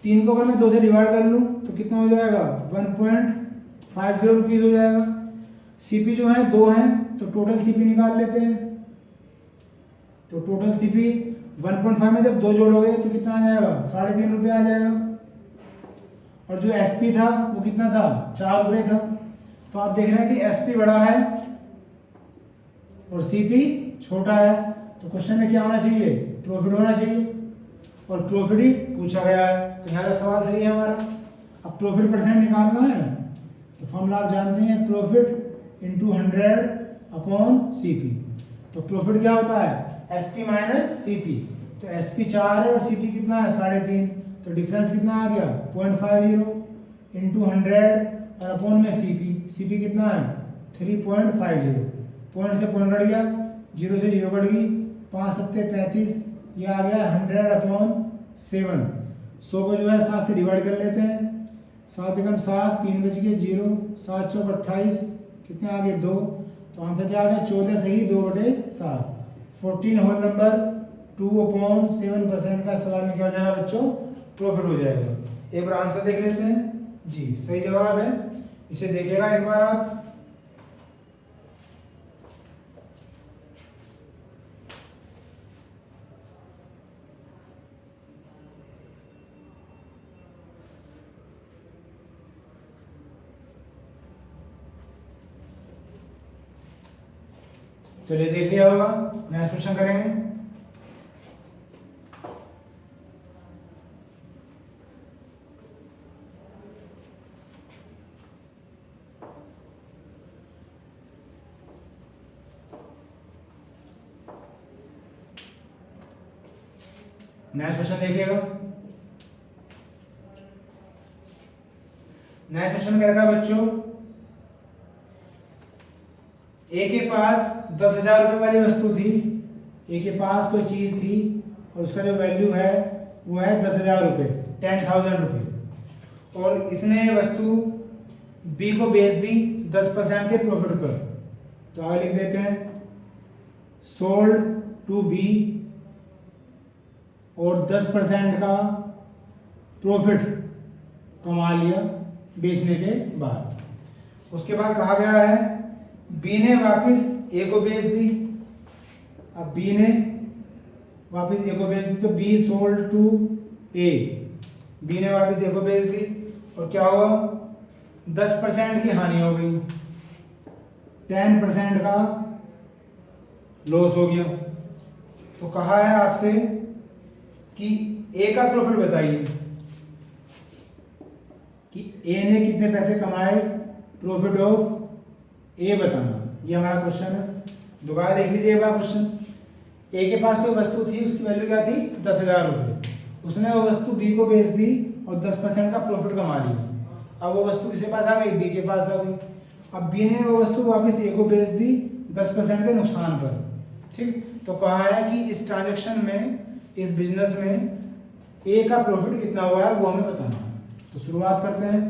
3 को अगर मैं 2 से डिवाइड कर लूँ तो कितना हो जाएगा, 1.50 रुपीज़ हो जाएगा। CP जो है 2 है, तो टोटल CP निकाल लेते हैं। तो टोटल CP 1.5 में जब 2 जोड़ोगे तो कितना आ जाएगा, 3.5 रुपये आ जाएगा। और जो SP था वो कितना था, 4 रुपये था। तो आप देख रहे हैं कि SP बड़ा है और CP छोटा है। तो क्वेश्चन में क्या होना चाहिए, प्रॉफिट होना चाहिए, और प्रॉफिट ही पूछा गया है, तो यहाँ का सवाल सही है हमारा। अब प्रॉफिट परसेंट निकालना है, तो फॉर्मूला आप जानते हैं, प्रॉफिट इंटू 100/CP। तो प्रॉफिट क्या होता है, SP माइनस CP। तो SP 4 है और CP कितना है, 3.5। तो डिफरेंस कितना आ गया, 0.50 इंटू 100 और अपॉन में CP कितना है, 3.50। पॉइंट से पॉइंट कट गया, 0 से 0 कट गई, 5 सत्ते 35, ये आ गया 100/7। 100 को जो है 7 से डिवाइड कर लेते हैं, 7 एकम 7, 3 बच गए 0, 7 चौक 28, कितने आ गए 2। तो आंसर क्या आ गया, 14 सही 2/7। 14 होल नंबर 2/7% का सवाल में क्या हो जाएगा बच्चों, प्रॉफिट हो जाएगा। एक बार आंसर देख लेते हैं जी, सही जवाब है, इसे देखिएगा एक बार आप। चलिए देख लिया होगा, नेक्स्ट क्वेश्चन करेंगे। नेक्स्ट क्वेश्चन देखिएगा। नेक्स्ट क्वेश्चन कह रहा है बच्चों, ए के पास 10,000 रुपये वाली वस्तु थी। ए के पास कोई चीज थी और उसका जो वैल्यू है वो है 10,000 रुपये, 10,000 रुपये, और इसने वस्तु बी को बेच दी 10% के प्रॉफिट पर। तो आगे लिख देते हैं, सोल्ड टू बी, और 10% का प्रॉफिट कमा लिया बेचने के बाद। उसके बाद कहा गया है बी ने वापस ए को बेच दी। अब बी ने वापस ए को बेच दी, तो B sold to A, B ने वापस ए को बेच दी, और क्या हुआ, 10% की हानि हो गई, 10% का लॉस हो गया। तो कहा है आपसे कि ए का प्रॉफिट बताइए, कि ए ने कितने पैसे कमाए, प्रॉफिट ऑफ ए बताना, ये हमारा क्वेश्चन है। दोबारा देख लीजिए एक बार क्वेश्चन। ए के पास कोई वस्तु थी, उसकी वैल्यू क्या थी 10,000 रुपये। उसने वो वस्तु बी को बेच दी और 10% का प्रॉफिट कमा लिया। अब वो वस्तु किसके पास आ गई, बी के पास आ गई। अब बी ने वो वस्तु वापस ए को बेच दी 10% के नुकसान पर। ठीक, तो कहा है कि इस ट्रांजैक्शन में, इस बिजनेस में ए का प्रॉफिट कितना हुआ है वो हमें बताना है। तो शुरुआत करते हैं।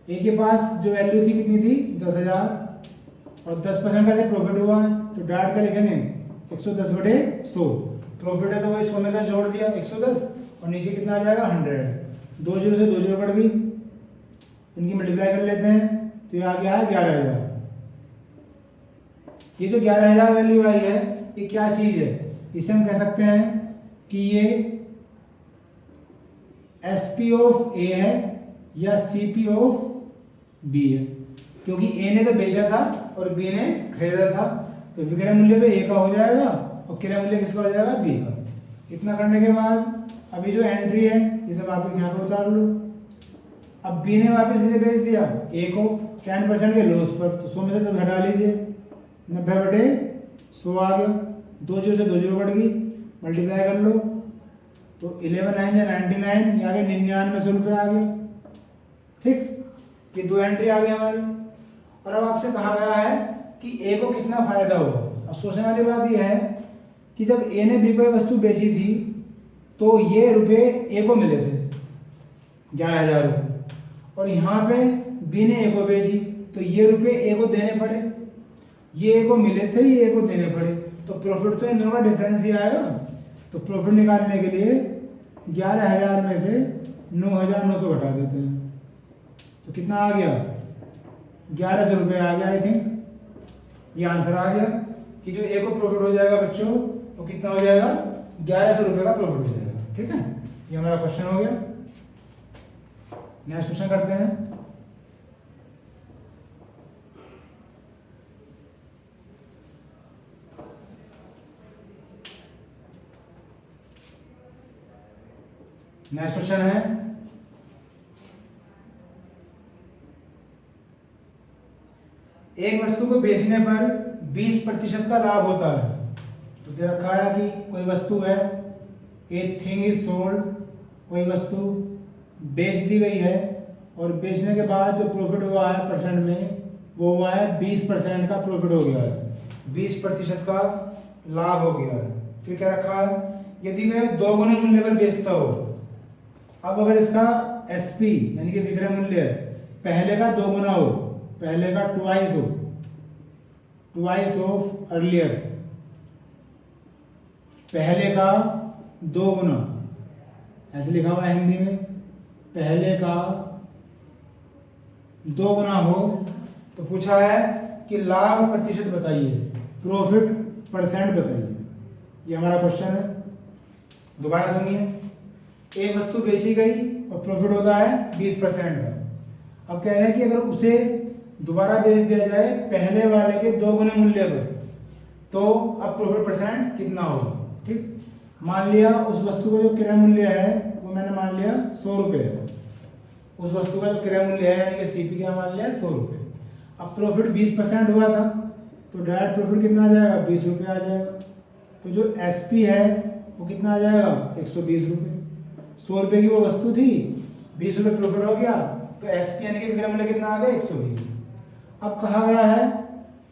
ए के पास जो वैल्यू थी कितनी थी 10,000 और 10% का से प्रॉफिट हुआ है, तो डायरेक्ट क्या लिखेंगे 110/100। प्रॉफिट है तो वही 100 में 10 जोड़ दिया 110 और नीचे कितना आ जाएगा 100। 2 जीरो से 2 जीरो कट गई, इनकी मल्टीप्लाई कर लेते हैं तो ये आ गया है 11,000। ये जो 11,000 वैल्यू आई है ये क्या चीज है, इसे हम कह सकते हैं कि ये एसपी ऑफ ए है या सीपी ऑफ बी है, क्योंकि ए ने तो बेचा था और बी ने खरीदा था, तो विक्रय मूल्य तो ए का हो जाएगा और क्रय मूल्य किसका हो जाएगा बी का। इतना करने के बाद अभी जो एंट्री है इसे वापस यहाँ पर उतार लो। अब बी ने वापस किसे बेच दिया ए को 10% के लॉस पर, तो 100 में से 10 घटा लीजिए, 90/100 आ गया। 2 जीरो से 2 जीरो कट गई, मल्टीप्लाई कर लो तो 11 9 या 99, ये आ गया 9900 रुपये आ गया। ठीक, ये दो एंट्री आ गई हमारी। और अब आपसे कहा गया है कि ए को कितना फायदा हुआ। अब सोचने वाली बात यह है कि जब ए ने बी को ये वस्तु बेची थी तो ये रुपए ए को मिले थे 11,000 रुपये, और यहाँ पे बी ने ए को बेची तो ये रुपए ए को देने पड़े, ये ए को मिले थे ये ए को देने पड़े, तो प्रॉफिट तो इन दोनों का डिफरेंस ही आएगा। तो प्रॉफिट निकालने के लिए 11,000 में से 9,900 घटा देते हैं, तो कितना आ गया 1,100 रुपये आ गया। आई थिंक ये आंसर आ गया कि जो ए को प्रॉफिट हो जाएगा बच्चों वो कितना हो जाएगा 1,100 रुपये का प्रॉफिट हो जाएगा। ठीक है, ये हमारा क्वेश्चन हो गया। नेक्स्ट क्वेश्चन करते हैं। नेक्स्ट क्वेश्चन है एक वस्तु को बेचने पर 20% का लाभ होता है। तो दे रखा है कि कोई वस्तु है, ए थिंग इज सोल्ड, कोई वस्तु बेच दी गई है और बेचने के बाद जो प्रॉफिट हुआ है परसेंट में वो हुआ है 20% का प्रॉफिट हो गया है, 20% का लाभ हो गया है। फिर क्या रखा है, यदि मैं 2 गुने मूल्य पर बेचता हूँ। अब अगर इसका एसपी यानी कि विक्रय मूल्य पहले का 2 गुना हो, पहले का ट्वाइस हो, ट्वाइस ऑफ अर्लियर, पहले का 2 गुना, ऐसे लिखा हुआ है हिंदी में, पहले का 2 गुना हो, तो पूछा है कि लाभ प्रतिशत बताइए, प्रॉफिट परसेंट बताइए। ये हमारा क्वेश्चन है। दोबारा सुनिए, एक वस्तु बेची गई और प्रॉफिट होता है 20% का। अब कह रहे हैं कि अगर उसे दोबारा बेच दिया जाए पहले वाले के 2 गुने मूल्य पर, तो अब प्रॉफिट परसेंट कितना होगा। ठीक, मान लिया उस वस्तु का जो क्रय मूल्य है वो मैंने मान लिया 100 रुपये है, उस वस्तु का जो क्रय मूल्य है यानी कि सीपी का मान लिया 100 रुपये। अब प्रॉफिट 20% हुआ था तो डायरेक्ट प्रॉफिट कितना आ जाएगा 20 रुपये आ जाएगा। तो जो एसपी है वो कितना आ जाएगा 120 रुपये। 100 रुपये की वो वस्तु थी, 20 रुपये प्रॉफिट हो गया, तो एसपी यानी कि विक्रय मूल्य कितना आ गया 120। अब कहा गया है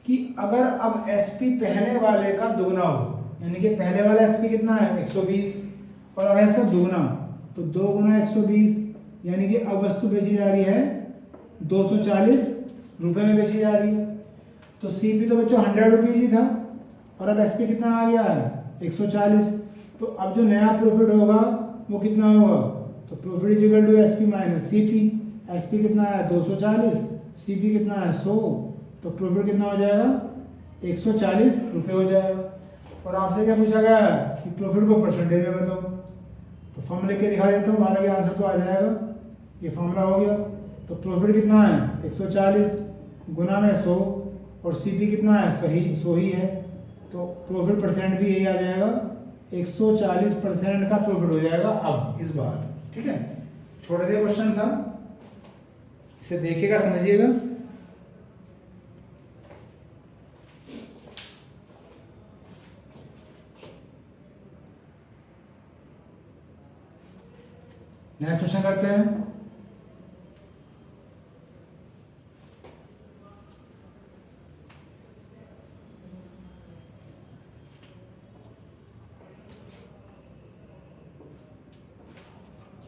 कि अगर अब एसपी पहले वाले का दुगना हो, यानी कि पहले वाला एसपी कितना है 120 और अब है इसका दुगना, तो 2 गुना 120 यानी कि अब वस्तु बेची जा रही है 240 रुपये में बेची जा रही है। तो सीपी तो बच्चों 100 रुपीज़ ही था और अब एसपी कितना आ गया है 140। तो अब जो नया प्रॉफिट होगा वो कितना होगा, तो profit is equal to SP minus CP. SP कितना है 240, सीपी कितना है 100, तो प्रॉफिट कितना हो जाएगा 140 रुपये हो जाएगा। और आपसे क्या पूछा गया है कि प्रॉफिट को परसेंटेज में बताओ, तो फॉर्मूला लिख के दिखा देता हूँ, हमारा आंसर तो आ जाएगा। ये फॉर्मूला हो गया, तो प्रॉफिट कितना है 140 गुना में 100 और सीपी कितना है सही 100 ही है, तो प्रॉफिट परसेंट भी यही आ जाएगा, 140% का प्रॉफिट हो जाएगा अब इस बार। ठीक है, छोटा सा क्वेश्चन था, इसे देखिएगा समझिएगा। नेक्स्ट क्वेश्चन करते हैं।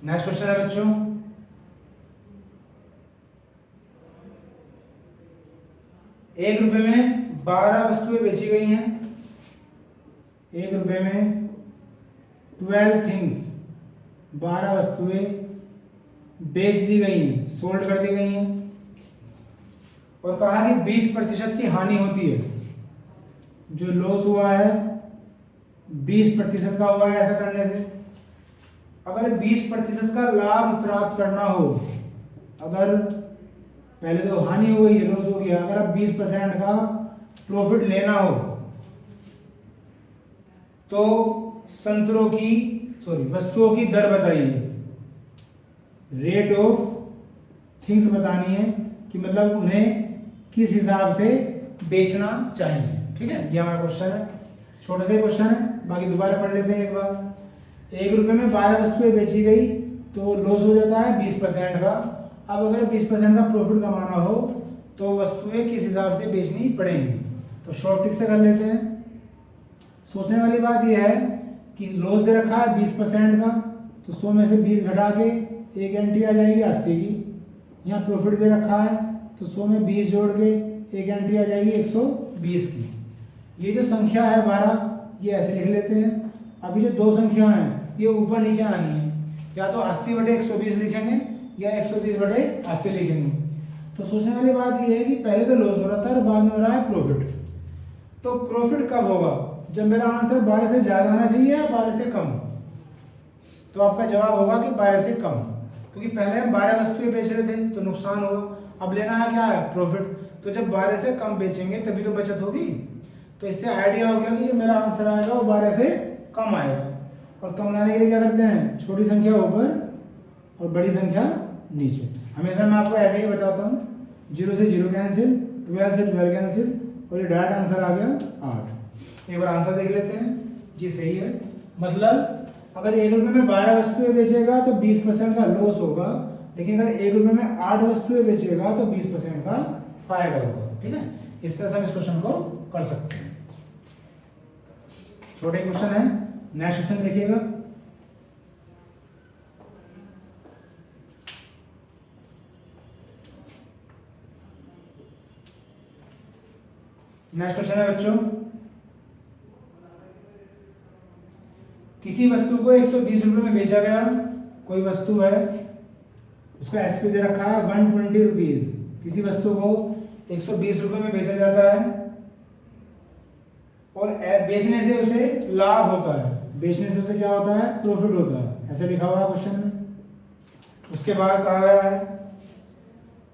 नेक्स्ट क्वेश्चन है बच्चों, ₹1 में 12 वस्तुएं बेची गई हैं। ₹1 में 12 थिंग्स, 12 वस्तुएं बेच दी गई हैं, सोल्ड कर दी गई हैं, और कहा कि 20% की हानि होती है। जो लॉस हुआ है 20% का हुआ है ऐसा करने से। अगर 20% का लाभ प्राप्त करना हो, अगर पहले तो हानि हो गई, लॉस हो गया, अगर आप 20% का प्रॉफिट लेना हो तो वस्तुओं की दर बताइए। रेट ऑफ थिंग्स बतानी है कि मतलब उन्हें किस हिसाब से बेचना चाहिए। ठीक है, ये हमारा क्वेश्चन है, छोटा सा क्वेश्चन है, बाकी दोबारा पढ़ लेते हैं एक बार। ₹1 में 12 वस्तुएं बेची गई तो लॉस हो जाता है 20% का। अब अगर 20% का प्रॉफिट कमाना हो तो वस्तुएं किस हिसाब से बेचनी पड़ेंगी, तो शॉर्ट ट्रिक से कर लेते हैं। सोचने वाली बात यह है कि लॉस दे रखा है 20% का, तो 100 में से 20 घटा के एक एंट्री आ जाएगी 80 की। यहाँ प्रॉफिट दे रखा है तो 100 में 20 जोड़ के एक एंट्री आ जाएगी 120 की। ये जो संख्या है 12, ये ऐसे लिख लेते हैं। अभी जो दो संख्या हैं ये ऊपर नीचे आनी है, या तो 80/120 लिखेंगे या 120/80 लिखेंगे। तो सोचने वाली बात ये है कि पहले तो लॉस हो रहा था और बाद में हो रहा है प्रॉफिट। तो प्रॉफिट कब होगा, जब मेरा आंसर 12 से ज़्यादा आना चाहिए या 12 से कम। तो आपका जवाब होगा कि 12 से कम, क्योंकि पहले हम 12 वस्तुएं बेच रहे थे तो नुकसान होगा। अब लेना है क्या है, प्रॉफिट। तो जब 12 से कम बेचेंगे तभी तो बचत होगी। तो इससे आइडिया हो गया कि जो मेरा आंसर आएगा वो 12 से कम आएगा। और कम लाने के लिए क्या करते हैं, छोटी संख्या ऊपर और बड़ी संख्या नीचे। हमेशा मैं आपको ऐसे ही बताता हूँ, 0 से 0 कैंसिल, 12 से 12 कैंसिल, और ये डायरेक्ट आंसर आ गया 8। एक बार आंसर देख लेते हैं जी, सही है। मतलब अगर ₹1 में 12 वस्तुएं बेचेगा तो 20% का लॉस होगा, लेकिन अगर ₹1 में 8 वस्तुएं बेचेगा तो 20% का फायदा होगा। ठीक है, इस तरह से हम इस क्वेश्चन को कर सकते हैं। छोटे क्वेश्चन है, नेक्स्ट क्वेश्चन देखिएगा। नेक्स्ट क्वेश्चन है बच्चों, किसी वस्तु को ₹120 में बेचा गया। कोई वस्तु है, उसका एसपी दे रखा है 120 रुपीज। किसी वस्तु को ₹120 में बेचा जाता है और बेचने से उसे लाभ होता है। बेचने से उसे क्या होता है, प्रॉफिट होता है, ऐसे लिखा हुआ है क्वेश्चन में। उसके बाद कहा गया है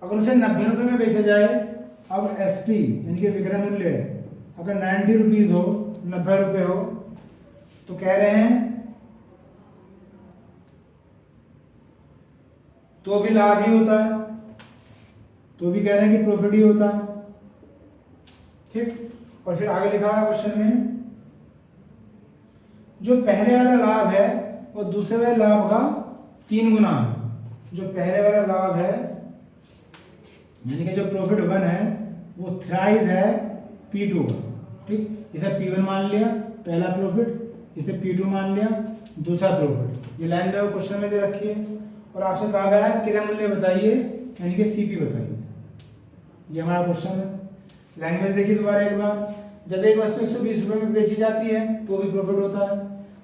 अगर उसे ₹90 में बेचा जाए। अब एसपी यानी कि विक्रय मूल्य अगर 90 रुपीज हो, 90 रुपए हो, तो कह रहे हैं तो भी लाभ ही होता है, तो भी कह रहे हैं कि प्रॉफिट ही होता है। ठीक, और फिर आगे लिखा हुआ क्वेश्चन में जो पहले वाला लाभ है वो दूसरे वाले लाभ का 3 गुना है। जो पहले वाला लाभ है यानी कि जो प्रॉफिट 1 है वो थ्राइस है P2 का। ठीक, इसे P1 मान लिया पहला प्रॉफिट, इसे P2 मान लिया दूसरा प्रॉफिट। ये लाइन में क्वेश्चन में दे रखी है और आपसे कहा गया है क्रय मूल्य बताइए यानी कि सीपी बताइए। ये हमारा क्वेश्चन है। लैंग्वेज देखिए दोबारा एक बार। जब एक वस्तु ₹120 में बेची जाती है तो भी प्रॉफिट होता है,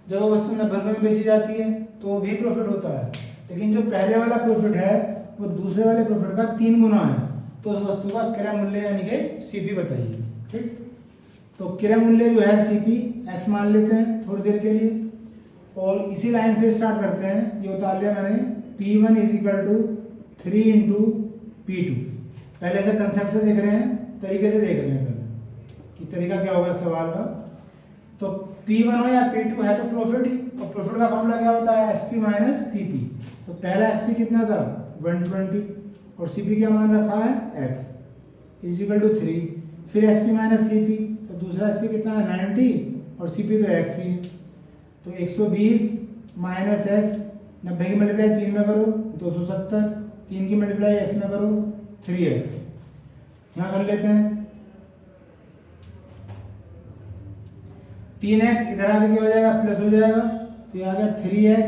जब वो वस्तु ₹90 में बेची जाती है तो भी प्रॉफिट होता है। लेकिन जो पहले वाला प्रॉफिट है वो दूसरे वाले प्रॉफिट का 3 गुना है, तो उस वस्तु का क्रय मूल्य यानी कि सीपी बताइए। ठीक, तो क्रय मूल्य जो है सीपी एक्स मान लेते हैं थोड़ी देर के लिए, और इसी लाइन से स्टार्ट करते हैं। ये उतार लिया मैंने, P1 = 3 × P2। पहले से कंसेप्ट से देख रहे हैं, तरीके से देख रहे हैं पहले कि तरीका क्या होगा सवाल का। तो P1 हो या P2 है तो प्रॉफिट ही, और प्रॉफिट का फॉर्मूला क्या होता है, SP - CP। तो पहला SP कितना था 120 और CP क्या मान रखा है x = 3। फिर SP - CP, तो दूसरा SP कितना है 90 और CP तो x ही है। तो 120 - x 90 की मल्टीप्लाई 3 में करो 270, 3 की मल्टीप्लाई x में करो 3x। यहाँ कर लेते हैं 3x इधर आके क्या हो जाएगा, प्लस हो जाएगा, तो ये आ गया 3x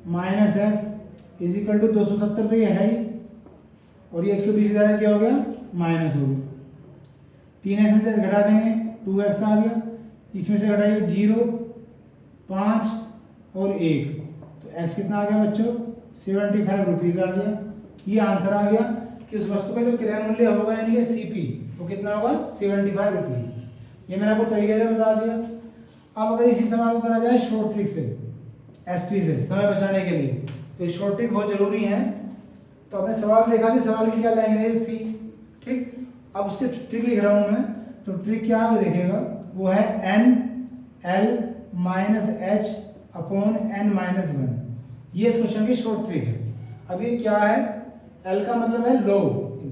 minus X is equal to 270, तो ये है ही, और ये 120 इधर क्या हो गया, माइनस हो गया। 3x में से घटा देंगे 2x आ गया, इसमें से घटाइए 0, 5 और 1, तो x कितना आ गया बच्चों, 75 रुपीज़ आ गया। ये आंसर आ गया कि उस वस्तु का जो क्रय मूल्य होगा यानी कि CP वो कितना होगा, 75 रुपीज़। ये मैंने आपको तरीके से बता दिया। अब अगर इसी सवाल को करा जाए शॉर्ट ट्रिक से, ST से, समय बचाने के लिए, तो ये शॉर्ट ट्रिक बहुत जरूरी है। तो आपने सवाल देखा कि सवाल की क्या लैंग्वेज थी, ठीक। अब उसके ट्रिक लिख रहा हूँ मैं, तो ट्रिक क्या है वो देखिएगा, वो है NL minus H upon N minus 1। ये इस क्वेश्चन की शॉर्ट ट्रिक है। अब ये क्या है, L का मतलब है लो,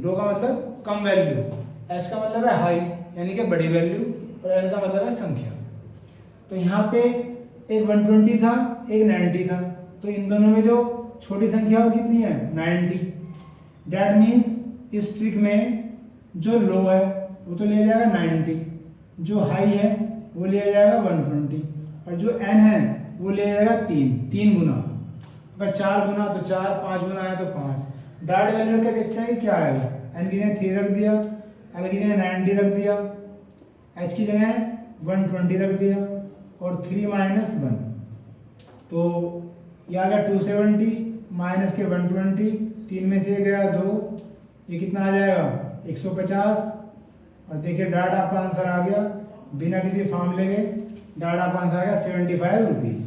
लो का मतलब कम वैल्यू, H का मतलब है हाई यानी कि बड़ी वैल्यू, और N का मतलब है संख्या। तो यहाँ पे एक 120 था, एक 90 था, तो इन दोनों में जो छोटी संख्या वो कितनी है, 90। डैट मीन्स इस ट्रिक में जो लो है वो तो लिया जाएगा 90, जो हाई है वो लिया जाएगा 120, और जो n है वो लिया जाएगा 3 गुना। अगर 4 गुना तो 4, 5 गुना है तो 5। डैट वैल्यू के देखते हैं क्या आएगा, n की जगह 3 रख दिया, l की जगह 90 रख दिया, h की जगह 120 रख दिया, और 3 माइनस 1, तो ये आ गया 270 माइनस के 120, 3 में से गया 2, ये कितना आ जाएगा 150। और देखिए डाट आपका आंसर आ गया बिना किसी फॉर्मूले के, डाट आपका आंसर आ गया 75 रुपीज़।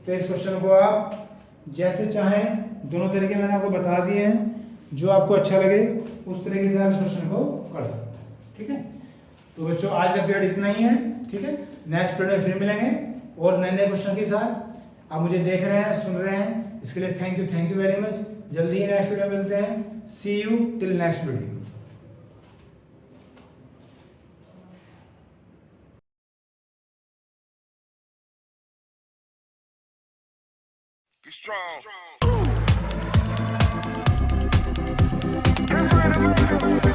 तो इस क्वेश्चन को आप जैसे चाहें, दोनों तरीके मैंने आपको बता दिए हैं, जो आपको अच्छा लगे उस तरीके से आप इस क्वेश्चन को कर सकते हैं, ठीक है। तो बच्चों आज का पीरियड इतना ही है, ठीक है। नेक्स्ट पीरियड में फिर मिलेंगे और नए नए क्वेश्चन के साथ। आप मुझे देख रहे हैं, सुन रहे हैं, इसके लिए थैंक यू वेरी मच। जल्दी ही नेक्स्ट वीडियो मिलते हैं। See you till next video. Be strong. Be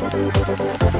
strong.